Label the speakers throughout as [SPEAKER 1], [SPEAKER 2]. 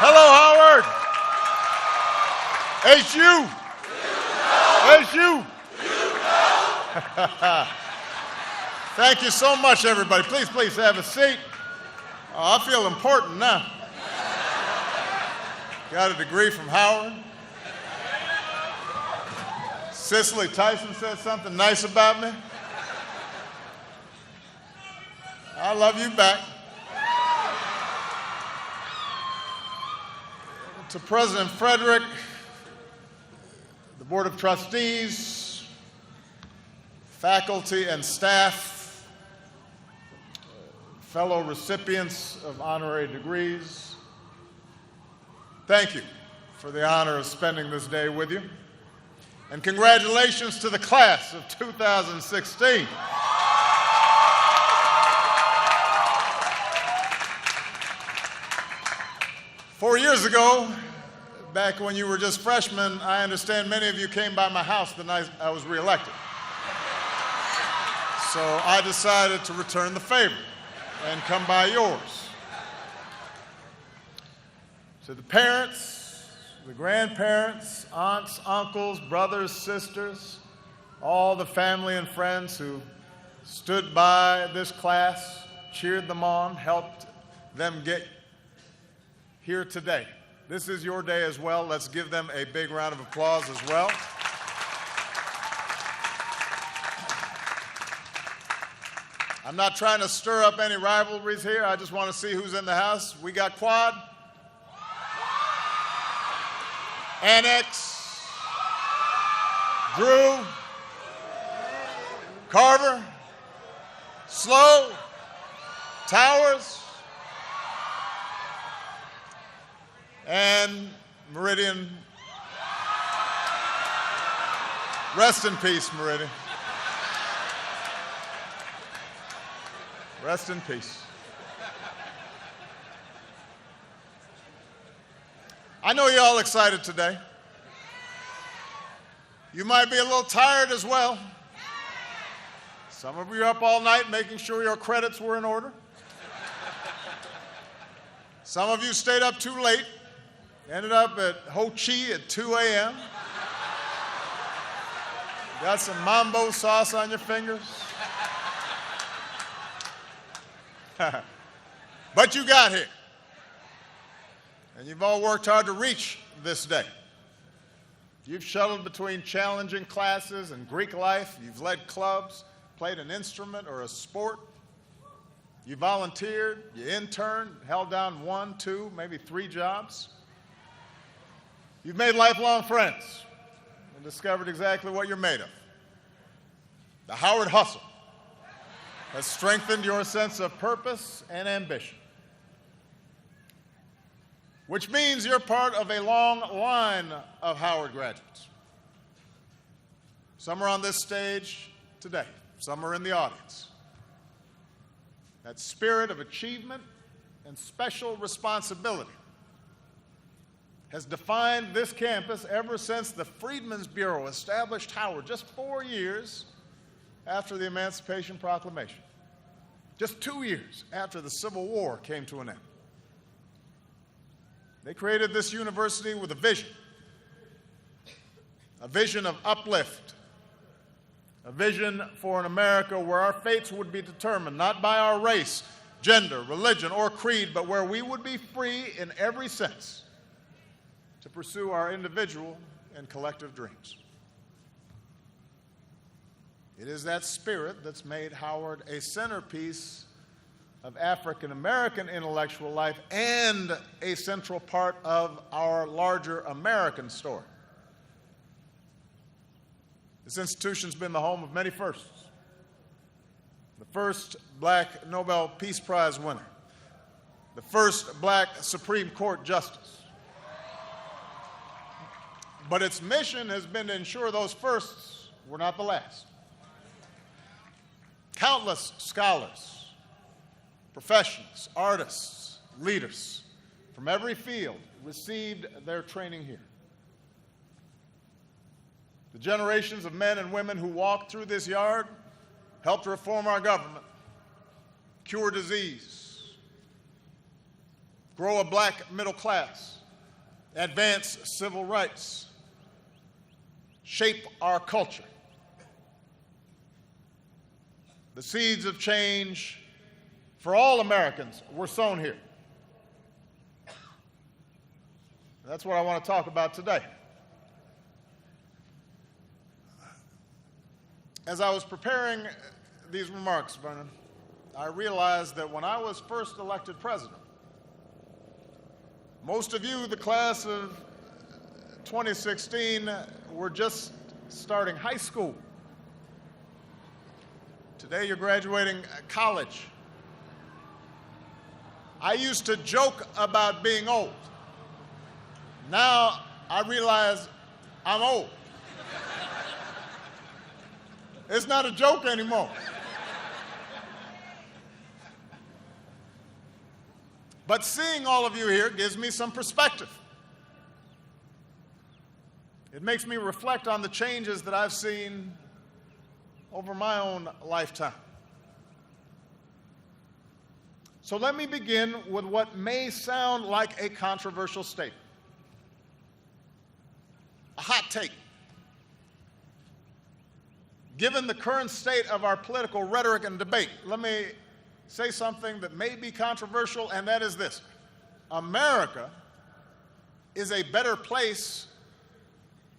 [SPEAKER 1] Hello, Howard. HU. HU. Thank you so much, everybody. Please have a seat. Oh, I feel important now. Got a degree from Howard. Cicely Tyson said something nice about me. I love you back. To President Frederick, the Board of Trustees, faculty and staff, fellow recipients of honorary degrees, thank you for the honor of spending this day with you. And congratulations to the class of 2016. Four years ago, back when you were just freshmen, I understand many of you came by my house the night I was reelected. So I decided to return the favor and come by yours. To the parents, the grandparents, aunts, uncles, brothers, sisters, all the family and friends who stood by this class, cheered them on, helped them get here today. This is your day as well. Let's give them a big round of applause as well. I'm not trying to stir up any rivalries here. I just want to see who's in the house. We got Quad, Annex, Drew, Carver, Slow, Towers, and Meridian. Rest in peace, Meridian. Rest in peace. I know you're all excited today. You might be a little tired as well. Some of you are up all night making sure your credits were in order. Some of you stayed up too late. Ended up at Ho Chi at 2 a.m. Got some mambo sauce on your fingers. But you got here. And you've all worked hard to reach this day. You've shuttled between challenging classes and Greek life. You've led clubs, played an instrument or a sport. You volunteered, you interned, held down 1, 2, maybe 3 jobs. You've made lifelong friends and discovered exactly what you're made of. The Howard Hustle has strengthened your sense of purpose and ambition, which means you're part of a long line of Howard graduates. Some are on this stage today. Some are in the audience. That spirit of achievement and special responsibility has defined this campus ever since the Freedmen's Bureau established Howard just 4 years after the Emancipation Proclamation, just 2 years after the Civil War came to an end. They created this university with a vision of uplift, a vision for an America where our fates would be determined not by our race, gender, religion, or creed, but where we would be free in every sense to pursue our individual and collective dreams. It is that spirit that's made Howard a centerpiece of African American intellectual life and a central part of our larger American story. This institution's been the home of many firsts. The first black Nobel Peace Prize winner, the first black Supreme Court justice. But its mission has been to ensure those firsts were not the last. Countless scholars, professionals, artists, leaders from every field received their training here. The generations of men and women who walked through this yard helped reform our government, cure disease, grow a black middle class, advance civil rights, shape our culture. The seeds of change for all Americans were sown here. That's what I want to talk about today. As I was preparing these remarks, Vernon, I realized that when I was first elected president, most of you, the class of 2016, were just starting high school. Today you're graduating college. I used to joke about being old. Now I realize I'm old. It's not a joke anymore. But seeing all of you here gives me some perspective. It makes me reflect on the changes that I've seen over my own lifetime. So let me begin with what may sound like a controversial statement. A hot take. Given the current state of our political rhetoric and debate, let me say something that may be controversial, and that is this. America is a better place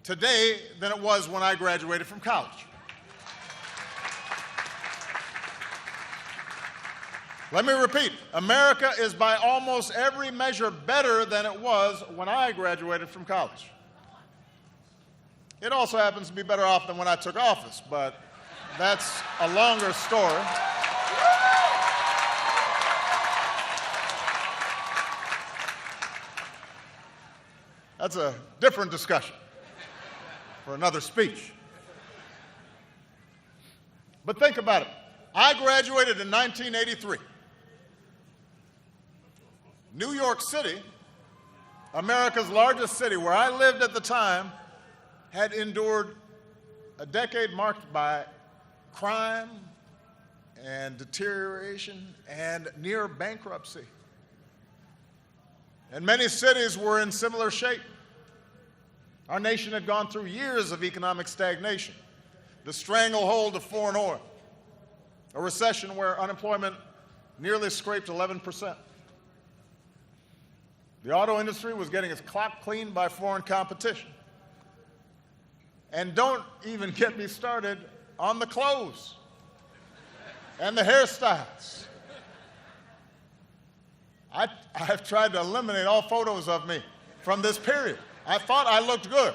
[SPEAKER 1] today than it was when I graduated from college. Let me repeat. America is by almost every measure better than it was when I graduated from college. It also happens to be better off than when I took office, but that's a longer story. That's a different discussion for another speech. But think about it. I graduated in 1983. New York City, America's largest city, where I lived at the time, had endured a decade marked by crime and deterioration and near bankruptcy. And many cities were in similar shape. Our nation had gone through years of economic stagnation, the stranglehold of foreign oil, a recession where unemployment nearly scraped 11%. The auto industry was getting its clock cleaned by foreign competition. And don't even get me started on the clothes and the hairstyles. I've tried to eliminate all photos of me from this period. I thought I looked good.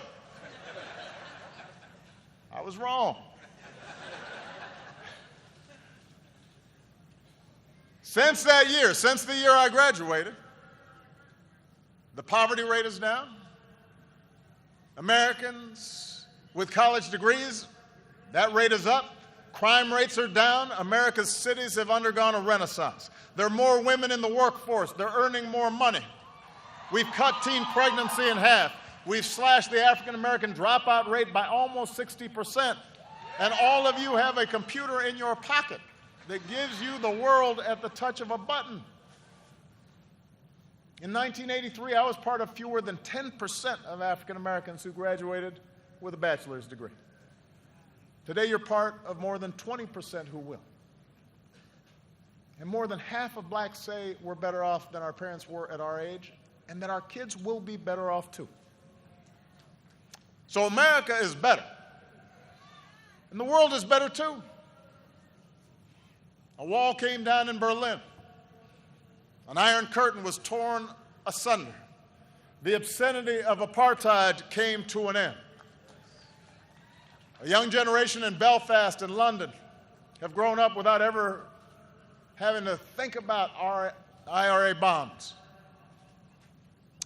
[SPEAKER 1] I was wrong. Since that year, since the year I graduated, the poverty rate is down. Americans with college degrees, that rate is up. Crime rates are down. America's cities have undergone a renaissance. There are more women in the workforce. They're earning more money. We've cut teen pregnancy in half. We've slashed the African-American dropout rate by almost 60%. And all of you have a computer in your pocket that gives you the world at the touch of a button. In 1983, I was part of fewer than 10% of African Americans who graduated with a bachelor's degree. Today, you're part of more than 20% who will. And more than half of blacks say we're better off than our parents were at our age, and that our kids will be better off too. So America is better. And the world is better too. A wall came down in Berlin. An iron curtain was torn asunder. The obscenity of apartheid came to an end. A young generation in Belfast and London have grown up without ever having to think about our IRA bonds.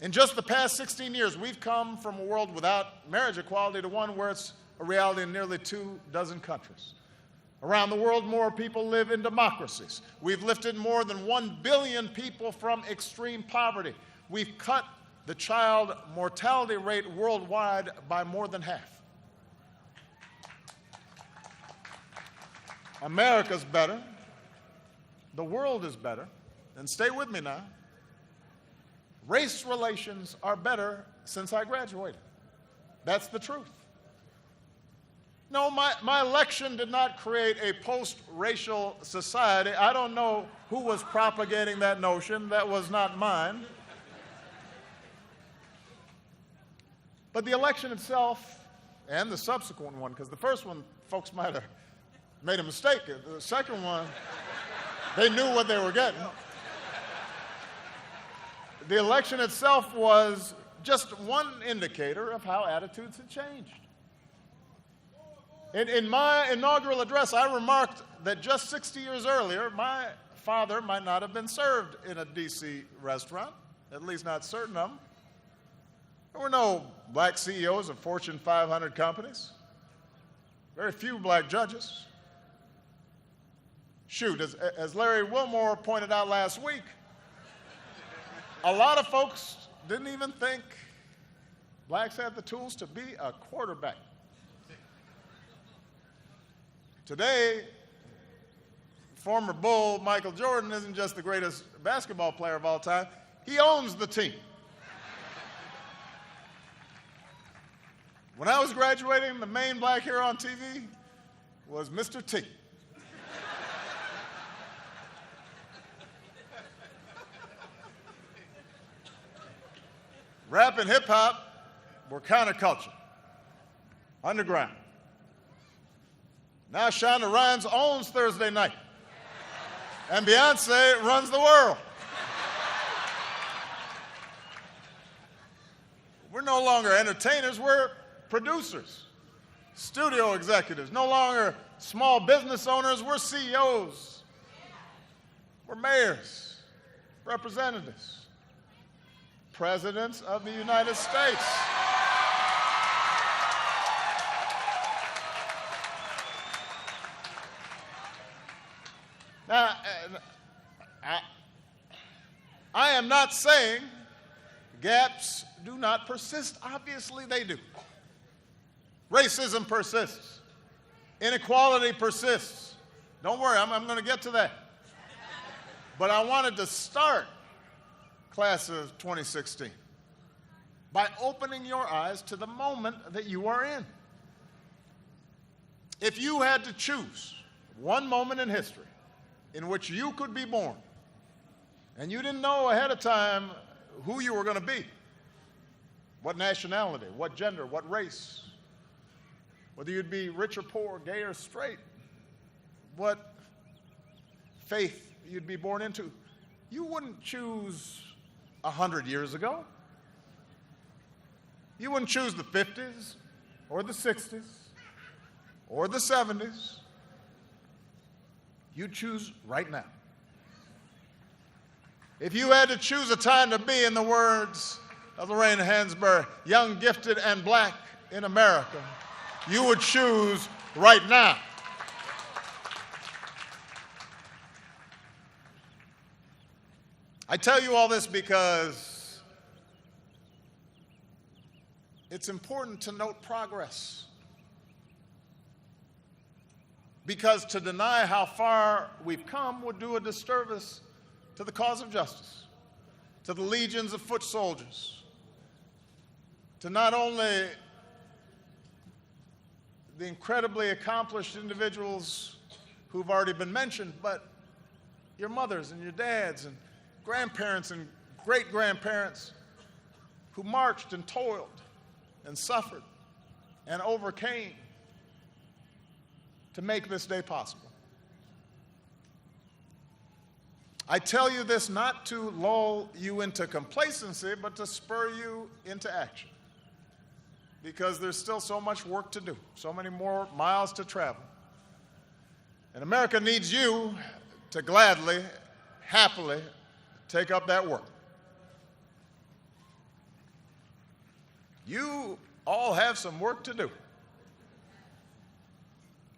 [SPEAKER 1] In just the past 16 years, we've come from a world without marriage equality to one where it's a reality in nearly 24 countries. Around the world, more people live in democracies. We've lifted more than 1 billion people from extreme poverty. We've cut the child mortality rate worldwide by more than half. America's better. The world is better. And stay with me now. Race relations are better since I graduated. That's the truth. No, my election did not create a post-racial society. I don't know who was propagating that notion. That was not mine. But the election itself, and the subsequent one, because the first one, folks might have made a mistake. The second one, they knew what they were getting. The election itself was just one indicator of how attitudes had changed. In my inaugural address, I remarked that just 60 years earlier, my father might not have been served in a D.C. restaurant, at least not certain of them. There were no black CEOs of Fortune 500 companies, very few black judges. Shoot, as Larry Wilmore pointed out last week, a lot of folks didn't even think blacks had the tools to be a quarterback. Today, former Bull Michael Jordan isn't just the greatest basketball player of all time, he owns the team. When I was graduating, the main black hero on TV was Mr. T. Rap and hip-hop were counterculture, underground. Now Shonda Rhimes owns Thursday night, and Beyonce runs the world. We're no longer entertainers, we're producers, studio executives, no longer small business owners, we're CEOs, we're mayors, representatives, presidents of the United States. Now, I am not saying gaps do not persist. Obviously, they do. Racism persists. Inequality persists. Don't worry, I'm going to get to that. But I wanted to start class of 2016 by opening your eyes to the moment that you are in. If you had to choose one moment in history in which you could be born, and you didn't know ahead of time who you were going to be, what nationality, what gender, what race, whether you'd be rich or poor, gay or straight, what faith you'd be born into, you wouldn't choose 100 years ago. You wouldn't choose the 50s or the 60s or the 70s. You choose right now. If you had to choose a time to be, in the words of Lorraine Hansberry, young, gifted, and black in America, you would choose right now. I tell you all this because it's important to note progress. Because to deny how far we've come would do a disservice to the cause of justice, to the legions of foot soldiers, to not only the incredibly accomplished individuals who've already been mentioned, but your mothers and your dads and grandparents and great-grandparents who marched and toiled and suffered and overcame to make this day possible. I tell you this not to lull you into complacency, but to spur you into action. Because there's still so much work to do, so many more miles to travel. And America needs you to gladly, happily take up that work. You all have some work to do.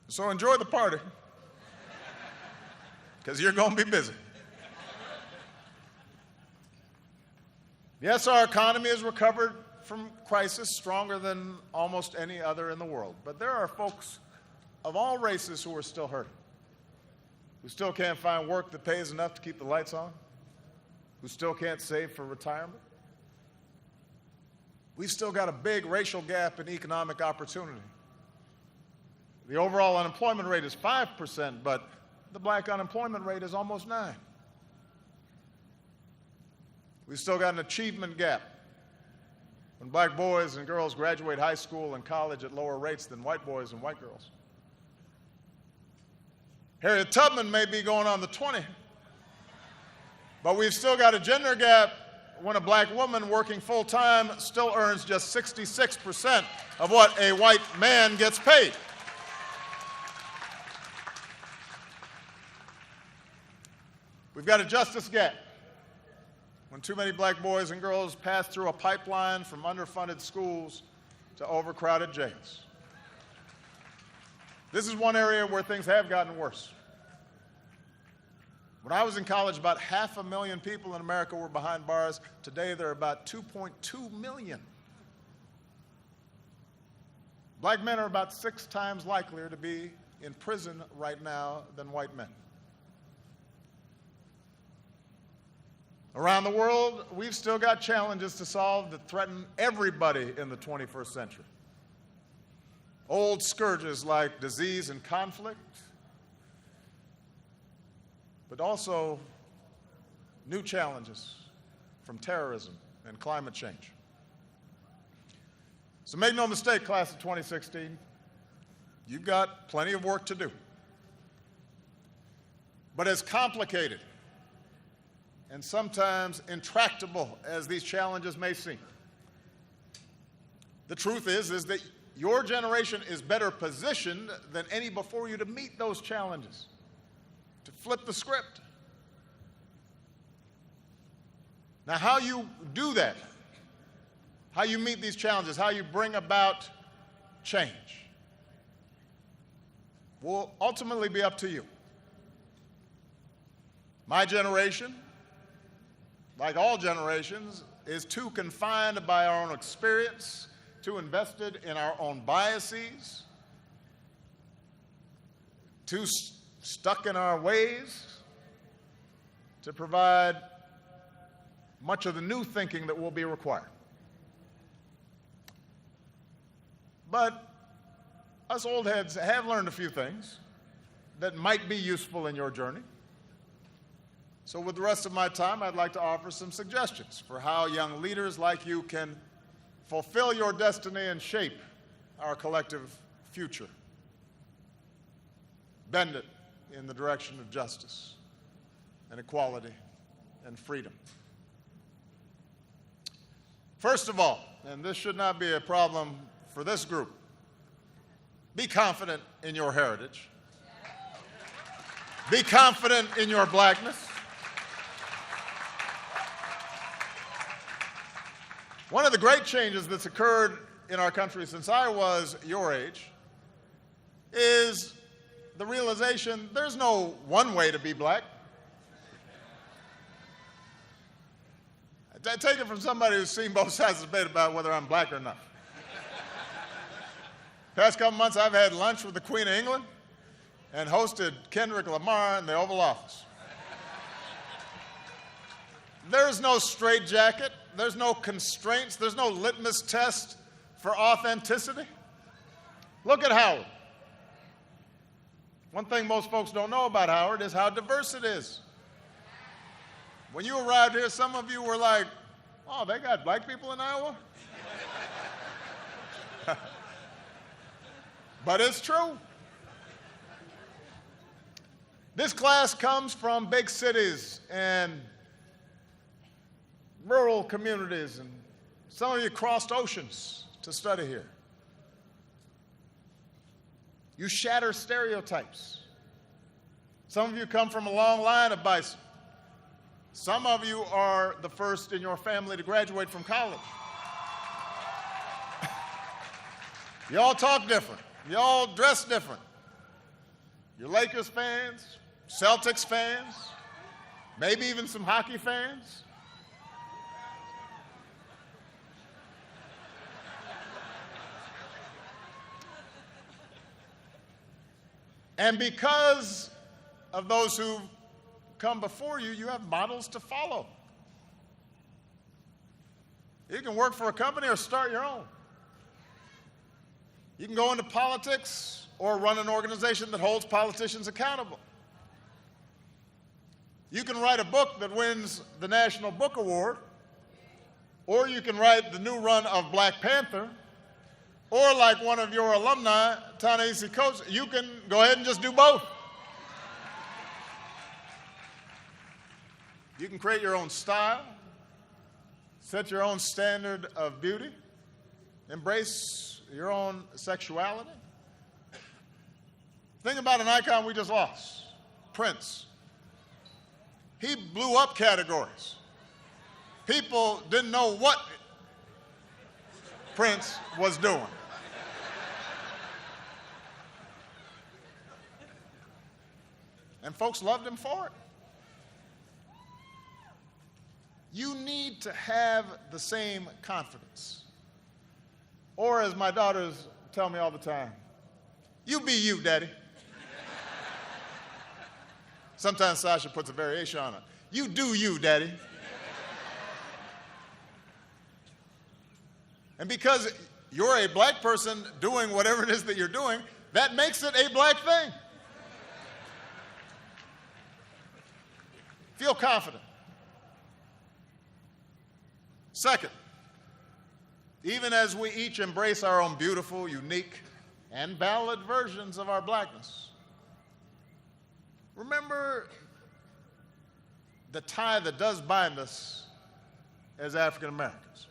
[SPEAKER 1] So enjoy the party, because you're going to be busy. Yes, our economy has recovered from crisis stronger than almost any other in the world. But there are folks of all races who are still hurting, who still can't find work that pays enough to keep the lights on, who still can't save for retirement, We've still got a big racial gap in economic opportunity. The overall unemployment rate is 5%, but the black unemployment rate is almost 9%. We've still got an achievement gap when black boys and girls graduate high school and college at lower rates than white boys and white girls. Harriet Tubman may be going on the 20, but we've still got a gender gap when a black woman working full-time still earns just 66% of what a white man gets paid. We've got a justice gap when too many black boys and girls pass through a pipeline from underfunded schools to overcrowded jails. This is one area where things have gotten worse. When I was in college, about 500,000 people in America were behind bars. Today, there are about 2.2 million. Black men are about 6 times likelier to be in prison right now than white men. Around the world, we've still got challenges to solve that threaten everybody in the 21st century. Old scourges like disease and conflict, but also new challenges from terrorism and climate change. So make no mistake, class of 2016, you've got plenty of work to do. But as complicated and sometimes intractable as these challenges may seem, the truth is that your generation is better positioned than any before you to meet those challenges, to flip the script. Now, how you do that, how you meet these challenges, how you bring about change, will ultimately be up to you. My generation, like all generations, is too confined by our own experience, too invested in our own biases, too stuck in our ways to provide much of the new thinking that will be required. But us old heads have learned a few things that might be useful in your journey. So with the rest of my time, I'd like to offer some suggestions for how young leaders like you can fulfill your destiny and shape our collective future. Bend it in the direction of justice and equality and freedom. First of all, and this should not be a problem for this group, be confident in your heritage. Be confident in your blackness. One of the great changes that's occurred in our country since I was your age is the realization there's no one way to be black. I take it from somebody who's seen both sides of the debate about whether I'm black or not. Past couple months, I've had lunch with the Queen of England and hosted Kendrick Lamar in the Oval Office. There's no straitjacket, there's no constraints, there's no litmus test for authenticity. Look at Howard. One thing most folks don't know about Howard is how diverse it is. When you arrived here, some of you were like, oh, they got black people in Iowa? But it's true. This class comes from big cities and rural communities, and some of you crossed oceans to study here. You shatter stereotypes. Some of you come from a long line of bison. Some of you are the first in your family to graduate from college. You all talk different. You all dress different. You're Lakers fans, Celtics fans, maybe even some hockey fans. And because of those who come before you, you have models to follow. You can work for a company or start your own. You can go into politics or run an organization that holds politicians accountable. You can write a book that wins the National Book Award, or you can write the new run of Black Panther, or like one of your alumni, Ta-Nehisi Coates, you can go ahead and just do both. You can create your own style, set your own standard of beauty, embrace your own sexuality. Think about an icon we just lost, Prince. He blew up categories. People didn't know what Prince was doing. And folks loved him for it. You need to have the same confidence. Or as my daughters tell me all the time, you be you, Daddy. Sometimes Sasha puts a variation on it. You do you, Daddy. And because you're a black person doing whatever it is that you're doing, that makes it a black thing. Feel confident. Second, even as we each embrace our own beautiful, unique, and valid versions of our blackness, remember the tie that does bind us as African Americans.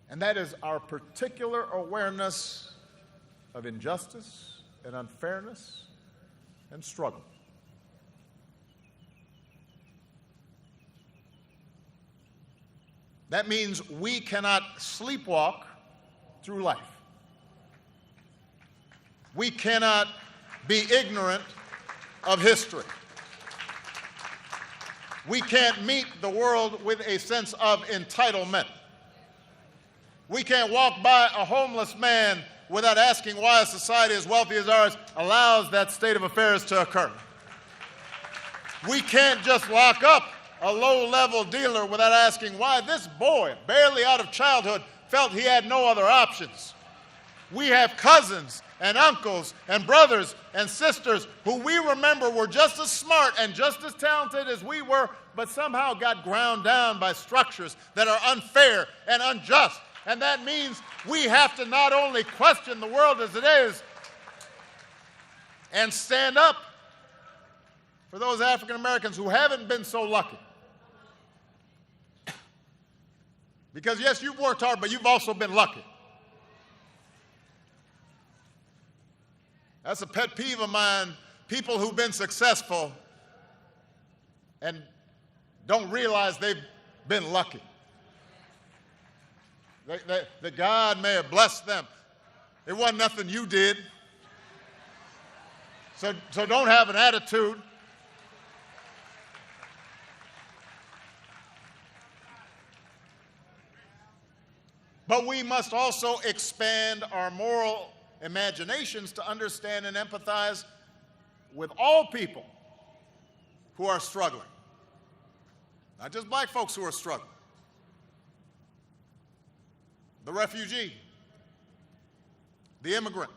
[SPEAKER 1] And that is our particular awareness of injustice and unfairness and struggle. That means we cannot sleepwalk through life. We cannot be ignorant of history. We can't meet the world with a sense of entitlement. We can't walk by a homeless man without asking why a society as wealthy as ours allows that state of affairs to occur. We can't just lock up a low-level dealer without asking why this boy, barely out of childhood, felt he had no other options. We have cousins and uncles and brothers and sisters who we remember were just as smart and just as talented as we were, but somehow got ground down by structures that are unfair and unjust. And that means we have to not only question the world as it is and stand up for those African Americans who haven't been so lucky. Because yes, you've worked hard, but you've also been lucky. That's a pet peeve of mine, people who've been successful and don't realize they've been lucky. That God may have blessed them. It wasn't nothing you did. So don't have an attitude. But we must also expand our moral imaginations to understand and empathize with all people who are struggling. Not just black folks who are struggling. The refugee, the immigrant,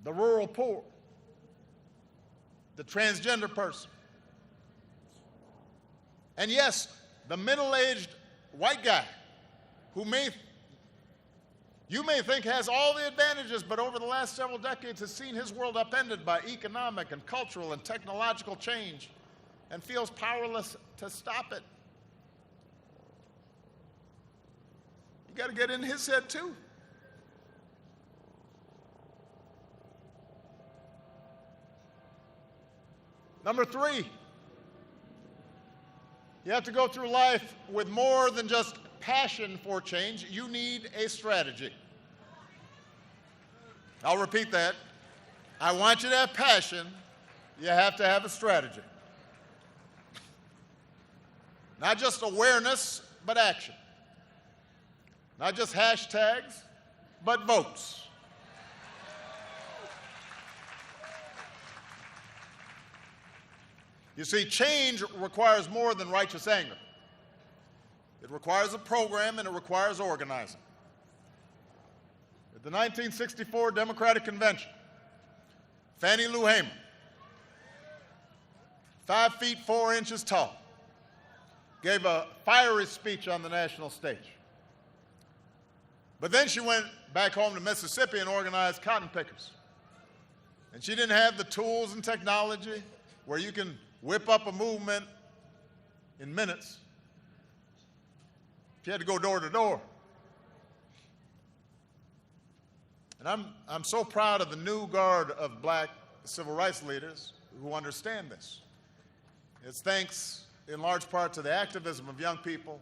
[SPEAKER 1] the rural poor, the transgender person. And yes, the middle-aged white guy who you may think has all the advantages, but over the last several decades has seen his world upended by economic and cultural and technological change and feels powerless to stop it. You got to get in his head too. Number 3, you have to go through life with more than just passion for change. You need a strategy. I'll repeat that. I want you to have passion. You have to have a strategy. Not just awareness, but action. Not just hashtags, but votes. You see, change requires more than righteous anger. It requires a program and it requires organizing. At the 1964 Democratic Convention, Fannie Lou Hamer, 5 feet 4 inches tall, gave a fiery speech on the national stage. But then she went back home to Mississippi and organized cotton pickers. And she didn't have the tools and technology where you can whip up a movement in minutes. She had to go door to door. And I'm so proud of the new guard of black civil rights leaders who understand this. It's thanks in large part to the activism of young people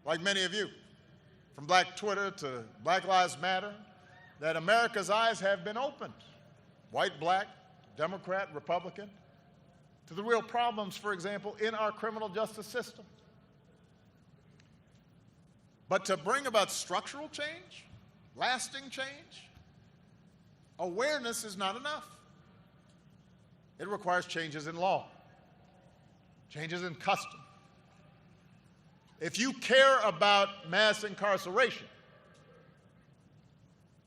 [SPEAKER 1] like many of you, from Black Twitter to Black Lives Matter, that America's eyes have been opened, white, black, Democrat, Republican, to the real problems, for example, in our criminal justice system. But to bring about structural change, lasting change, awareness is not enough. It requires changes in law, changes in custom. If you care about mass incarceration,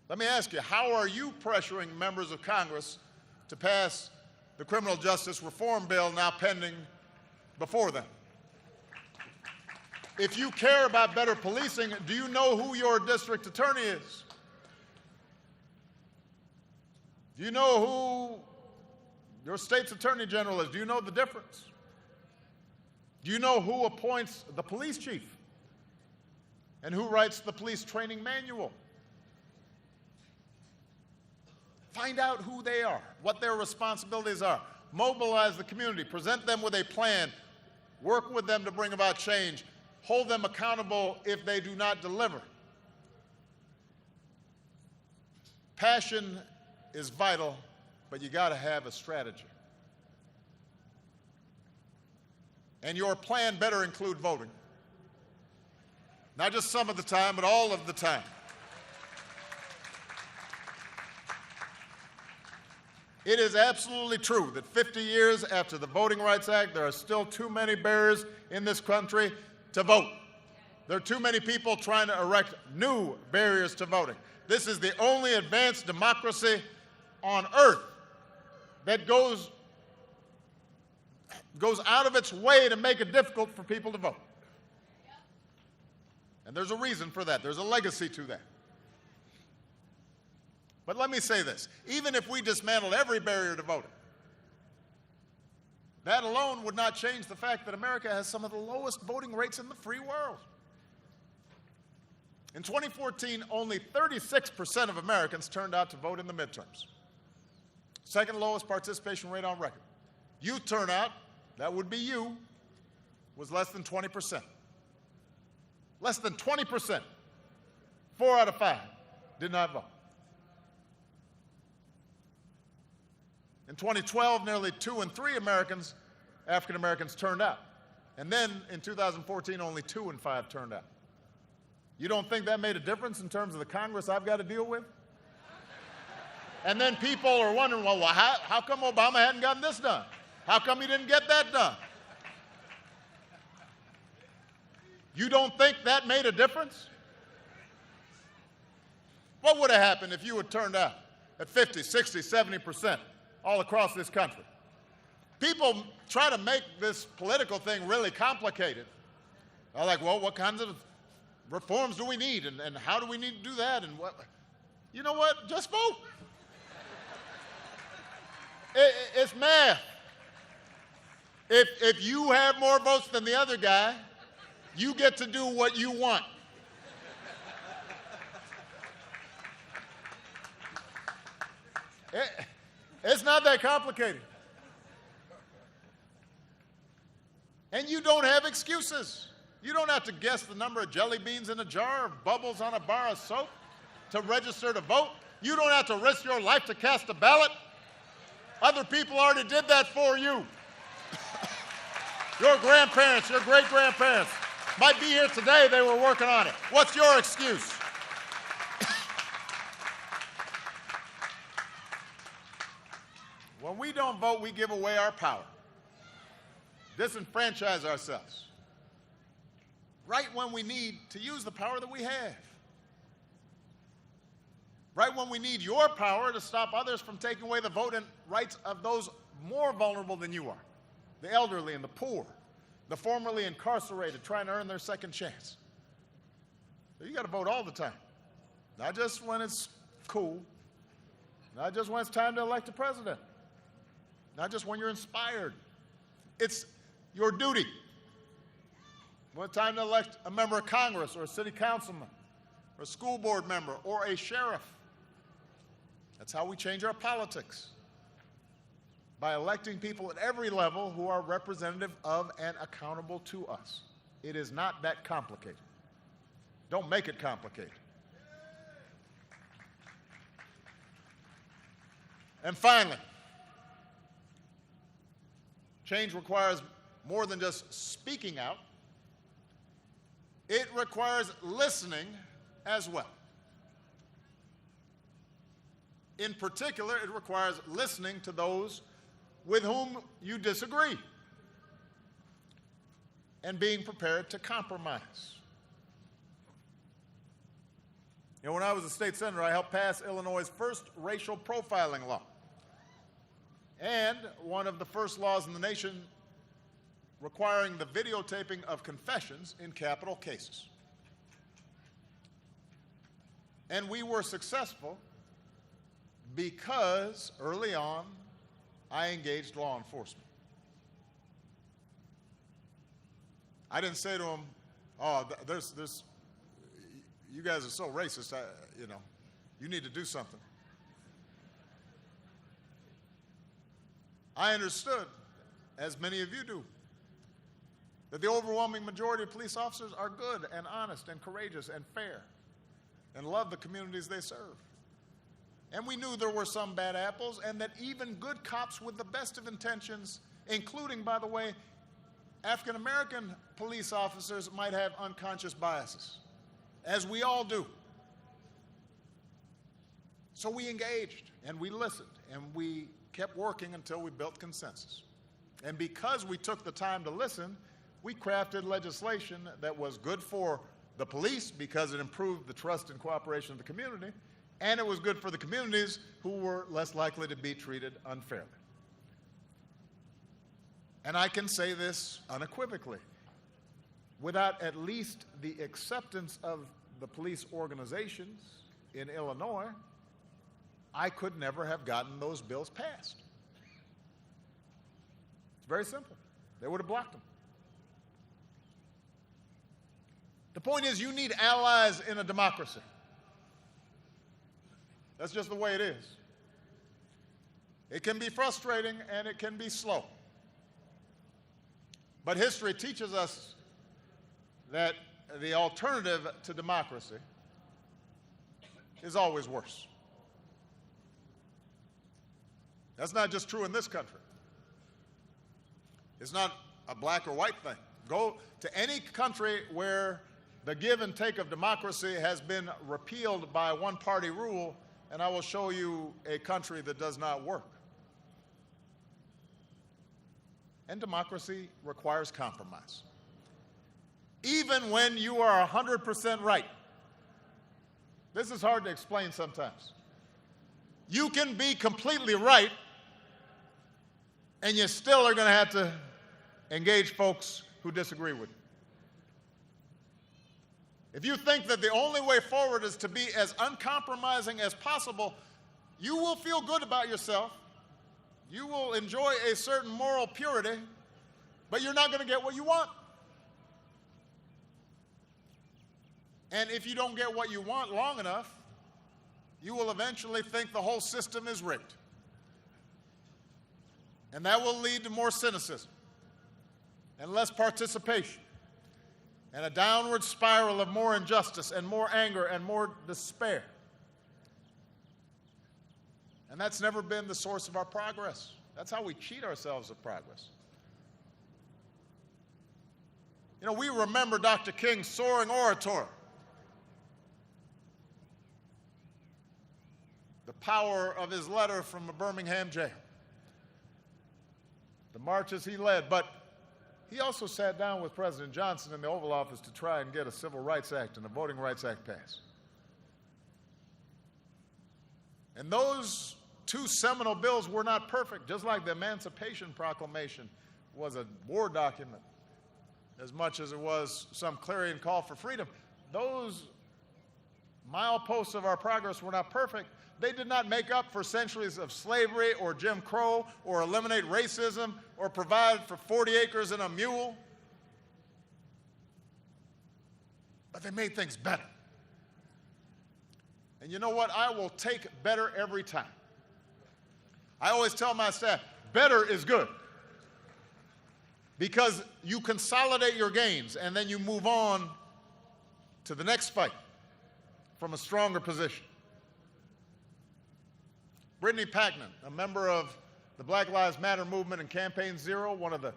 [SPEAKER 1] let me ask you, how are you pressuring members of Congress to pass the criminal justice reform bill now pending before them? If you care about better policing, do you know who your district attorney is? Do you know who your state's attorney general is? Do you know the difference? Do you know who appoints the police chief and who writes the police training manual? Find out who they are, what their responsibilities are. Mobilize the community, present them with a plan, work with them to bring about change, hold them accountable if they do not deliver. Passion is vital, but you got to have a strategy. And your plan better include voting. Not just some of the time, but all of the time. It is absolutely true that 50 years after the Voting Rights Act, there are still too many barriers in this country to vote. There are too many people trying to erect new barriers to voting. This is the only advanced democracy on earth that goes out of its way to make it difficult for people to vote. And there's a reason for that. There's a legacy to that. But let me say this. Even if we dismantled every barrier to voting, that alone would not change the fact that America has some of the lowest voting rates in the free world. In 2014, only 36% of Americans turned out to vote in the midterms. Second lowest participation rate on record. Youth turnout, that would be you, was less than 20%. Less than 20%. 4 out of 5 did not vote. In 2012, nearly 2 in 3 African Americans turned out. And then in 2014, only 2 in 5 turned out. You don't think that made a difference in terms of the Congress I've got to deal with? And then people are wondering, well, how come Obama hadn't gotten this done? How come he didn't get that done? You don't think that made a difference? What would have happened if you had turned out at 50, 60, 70% all across this country? People try to make this political thing really complicated. They're like, well, what kinds of reforms do we need? And how do we need to do that? And what? You know what? Just vote. It's math. If you have more votes than the other guy, you get to do what you want. It's not that complicated. And you don't have excuses. You don't have to guess the number of jelly beans in a jar or bubbles on a bar of soap to register to vote. You don't have to risk your life to cast a ballot. Other people already did that for you. Your grandparents, your great-grandparents might be here today. They were working on it. What's your excuse? When we don't vote, we give away our power. disenfranchise ourselves right when we need to use the power that we have. Right when we need your power to stop others from taking away the voting rights of those more vulnerable than you are, the elderly and the poor, the formerly incarcerated trying to earn their second chance. So you got to vote all the time, not just when it's cool, not just when it's time to elect a president, not just when you're inspired. It's your duty. When it's time to elect a member of Congress or a city councilman or a school board member or a sheriff. That's how we change our politics, by electing people at every level who are representative of and accountable to us. It is not that complicated. Don't make it complicated. And finally, change requires more than just speaking out. It requires listening as well. In particular, it requires listening to those with whom you disagree and being prepared to compromise. You know, when I was a state senator, I helped pass Illinois' first racial profiling law and one of the first laws in the nation requiring the videotaping of confessions in capital cases. And we were successful because early on, I engaged law enforcement. I didn't say to them, "Oh, you guys are so racist. You need to do something." I understood, as many of you do, that the overwhelming majority of police officers are good and honest and courageous and fair and love the communities they serve. And we knew there were some bad apples, and that even good cops with the best of intentions, including, by the way, African American police officers, might have unconscious biases, as we all do. So we engaged, and we listened, and we kept working until we built consensus. And because we took the time to listen, we crafted legislation that was good for the police because it improved the trust and cooperation of the community, and it was good for the communities who were less likely to be treated unfairly. And I can say this unequivocally. Without at least the acceptance of the police organizations in Illinois, I could never have gotten those bills passed. It's very simple. They would have blocked them. The point is, you need allies in a democracy. That's just the way it is. It can be frustrating and it can be slow. But history teaches us that the alternative to democracy is always worse. That's not just true in this country. It's not a black or white thing. Go to any country where the give and take of democracy has been repealed by one-party rule, and I will show you a country that does not work. And democracy requires compromise. Even when you are 100% right. This is hard to explain sometimes. You can be completely right, and you still are going to have to engage folks who disagree with you. If you think that the only way forward is to be as uncompromising as possible, you will feel good about yourself. You will enjoy a certain moral purity, but you're not going to get what you want. And if you don't get what you want long enough, you will eventually think the whole system is rigged. And that will lead to more cynicism and less participation, and a downward spiral of more injustice and more anger and more despair. And that's never been the source of our progress. That's how we cheat ourselves of progress. You know, we remember Dr. King's soaring oratory. The power of his letter from a Birmingham jail. The marches he led. But he also sat down with President Johnson in the Oval Office to try and get a Civil Rights Act and a Voting Rights Act passed. And those two seminal bills were not perfect, just like the Emancipation Proclamation was a war document as much as it was some clarion call for freedom. Those mileposts of our progress were not perfect. They did not make up for centuries of slavery or Jim Crow or eliminate racism or provide for 40 acres and a mule. But they made things better. And you know what? I will take better every time. I always tell my staff, better is good. Because you consolidate your gains and then you move on to the next fight from a stronger position. Brittany Packman, a member of the Black Lives Matter movement and Campaign Zero, one of the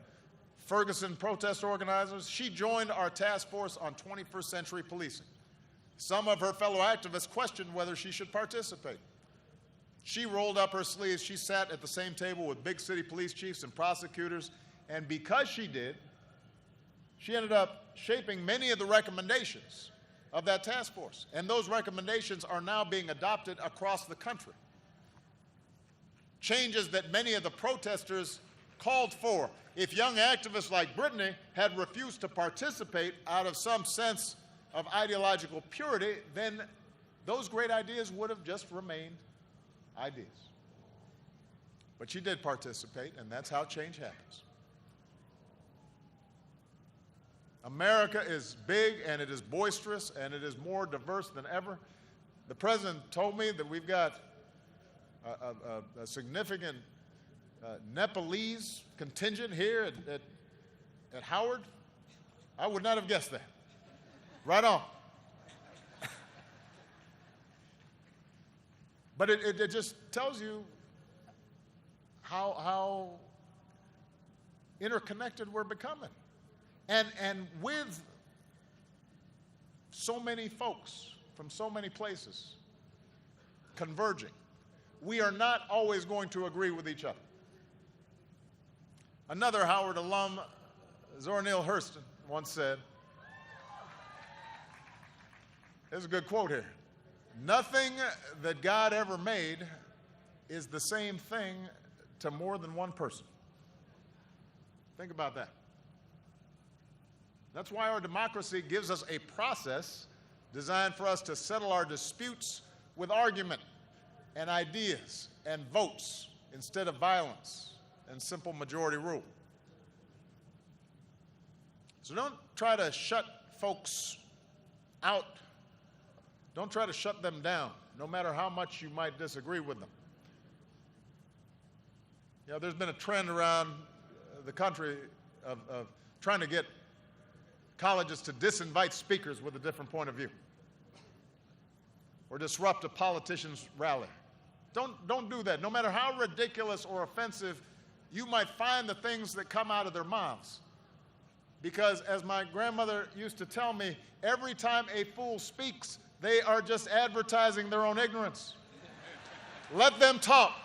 [SPEAKER 1] Ferguson protest organizers, she joined our task force on 21st century policing. Some of her fellow activists questioned whether she should participate. She rolled up her sleeves. She sat at the same table with big city police chiefs and prosecutors, and because she did, she ended up shaping many of the recommendations of that task force. And those recommendations are now being adopted across the country. Changes that many of the protesters called for. If young activists like Brittany had refused to participate out of some sense of ideological purity, then those great ideas would have just remained ideas. But she did participate, and that's how change happens. America is big, and it is boisterous, and it is more diverse than ever. The president told me that we've got a significant Nepalese contingent here at Howard. I would not have guessed that. Right on. But it just tells you how interconnected we're becoming. And with so many folks from so many places converging, we are not always going to agree with each other. Another Howard alum, Zora Neale Hurston, once said, there's a good quote here, "Nothing that God ever made is the same thing to more than one person." Think about that. That's why our democracy gives us a process designed for us to settle our disputes with argument and ideas and votes instead of violence and simple majority rule. So don't try to shut folks out. Don't try to shut them down, no matter how much you might disagree with them. You know, there's been a trend around the country of trying to get colleges to disinvite speakers with a different point of view or disrupt a politician's rally. Don't do that. No matter how ridiculous or offensive you might find the things that come out of their mouths. Because as my grandmother used to tell me, every time a fool speaks, they are just advertising their own ignorance. Let them talk.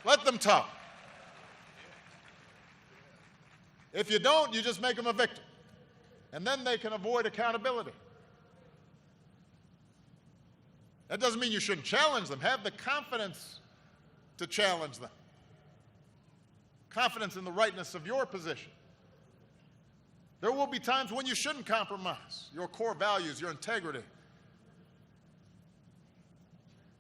[SPEAKER 1] Let them talk. If you don't, you just make them a victim. And then they can avoid accountability. That doesn't mean you shouldn't challenge them. Have the confidence to challenge them. Confidence in the rightness of your position. There will be times when you shouldn't compromise your core values, your integrity.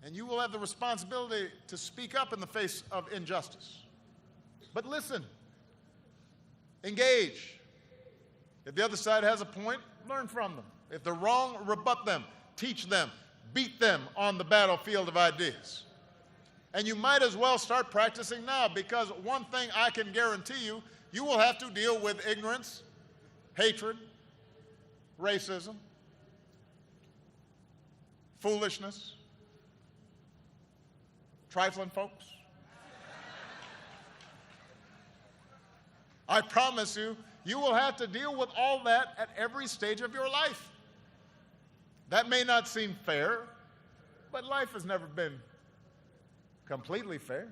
[SPEAKER 1] And you will have the responsibility to speak up in the face of injustice. But listen. Engage. If the other side has a point, learn from them. If they're wrong, rebut them. Teach them. Beat them on the battlefield of ideas. And you might as well start practicing now, because one thing I can guarantee you, you will have to deal with ignorance, hatred, racism, foolishness, trifling folks. I promise you, you will have to deal with all that at every stage of your life. That may not seem fair, but life has never been completely fair.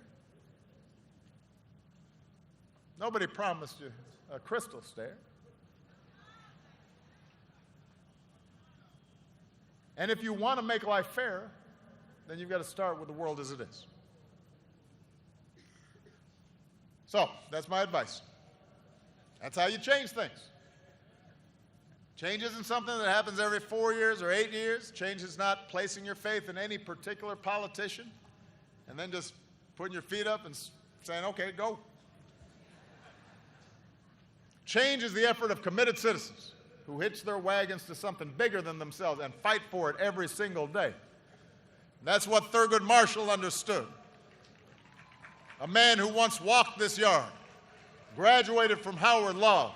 [SPEAKER 1] Nobody promised you a crystal stair. And if you want to make life fair, then you've got to start with the world as it is. So, that's my advice. That's how you change things. Change isn't something that happens every 4 years or 8 years. Change is not placing your faith in any particular politician and then just putting your feet up and saying, okay, go. Change is the effort of committed citizens who hitch their wagons to something bigger than themselves and fight for it every single day. That's what Thurgood Marshall understood. A man who once walked this yard, graduated from Howard Law,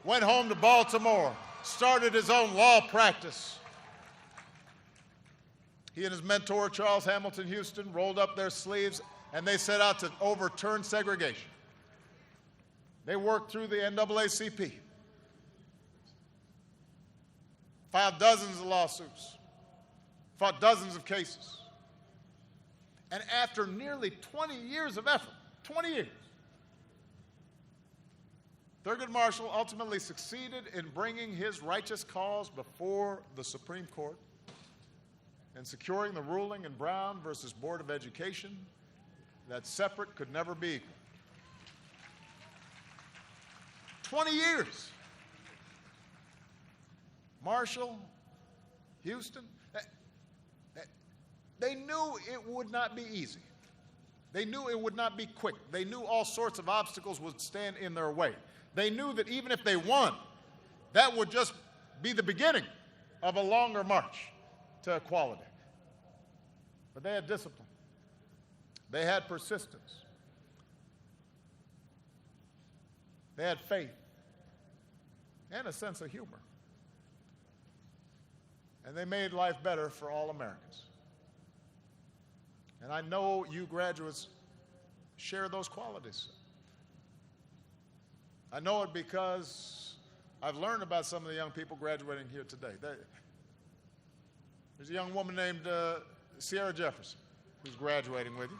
[SPEAKER 1] went home to Baltimore, started his own law practice. He and his mentor, Charles Hamilton Houston, rolled up their sleeves and they set out to overturn segregation. They worked through the NAACP, filed dozens of lawsuits, fought dozens of cases. And after nearly 20 years of effort, 20 years, Thurgood Marshall ultimately succeeded in bringing his righteous cause before the Supreme Court and securing the ruling in Brown versus Board of Education that separate could never be equal. 20 years. Marshall, Houston, they knew it would not be easy. They knew it would not be quick. They knew all sorts of obstacles would stand in their way. They knew that even if they won, that would just be the beginning of a longer march to equality. But they had discipline. They had persistence. They had faith and a sense of humor. And they made life better for all Americans. And I know you graduates share those qualities. I know it because I've learned about some of the young people graduating here today. There's a young woman named Sierra Jefferson who's graduating with you.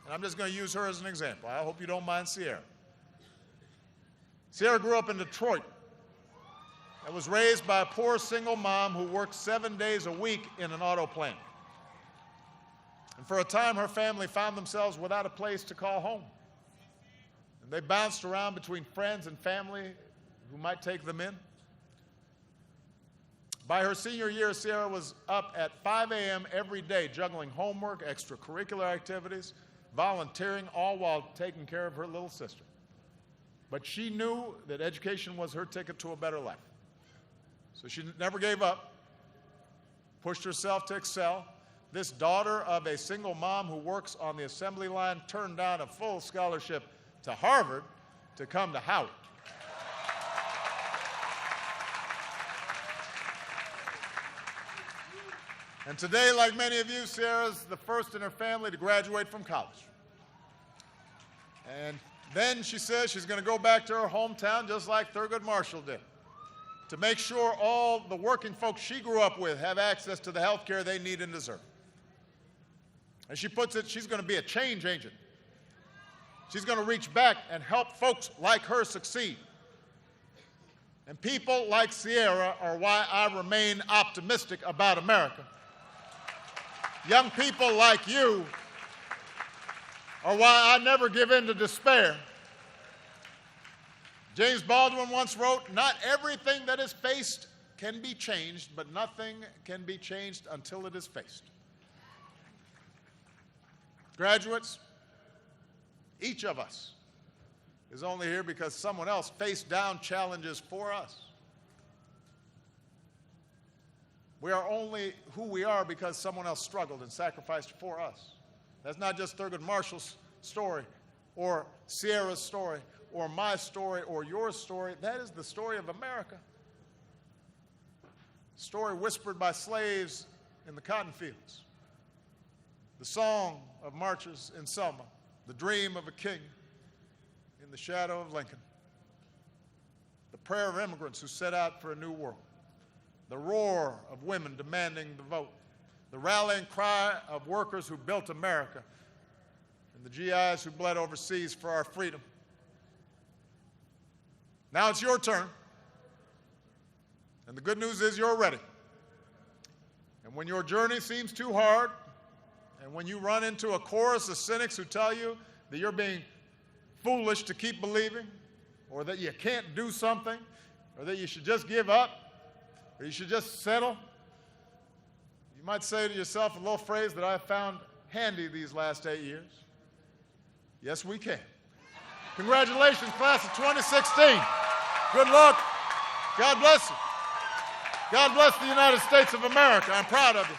[SPEAKER 1] And I'm just going to use her as an example. I hope you don't mind Sierra. Sierra grew up in Detroit and was raised by a poor single mom who worked 7 days a week in an auto plant. And for a time, her family found themselves without a place to call home. And they bounced around between friends and family who might take them in. By her senior year, Sierra was up at 5 a.m. every day, juggling homework, extracurricular activities, volunteering, all while taking care of her little sister. But she knew that education was her ticket to a better life. So she never gave up, pushed herself to excel. This daughter of a single mom who works on the assembly line turned down a full scholarship to Harvard to come to Howard. And today, like many of you, Sierra's the first in her family to graduate from college. And then she says she's going to go back to her hometown just like Thurgood Marshall did, to make sure all the working folks she grew up with have access to the health care they need and deserve. As she puts it, she's going to be a change agent. She's going to reach back and help folks like her succeed. And people like Sierra are why I remain optimistic about America. Young people like you are why I never give in to despair. James Baldwin once wrote, "Not everything that is faced can be changed, but nothing can be changed until it is faced." Graduates, each of us is only here because someone else faced down challenges for us. We are only who we are because someone else struggled and sacrificed for us. That's not just Thurgood Marshall's story or Sierra's story or my story or your story. That is the story of America. The story whispered by slaves in the cotton fields. The song of marchers in Selma. The dream of a king in the shadow of Lincoln. The prayer of immigrants who set out for a new world. The roar of women demanding the vote. The rallying cry of workers who built America. And the GIs who bled overseas for our freedom. Now it's your turn. And the good news is you're ready. And when your journey seems too hard, and when you run into a chorus of cynics who tell you that you're being foolish to keep believing, or that you can't do something, or that you should just give up, or you should just settle, you might say to yourself a little phrase that I've found handy these last 8 years. Yes, we can. Congratulations, class of 2016. Good luck. God bless you. God bless the United States of America. I'm proud of you.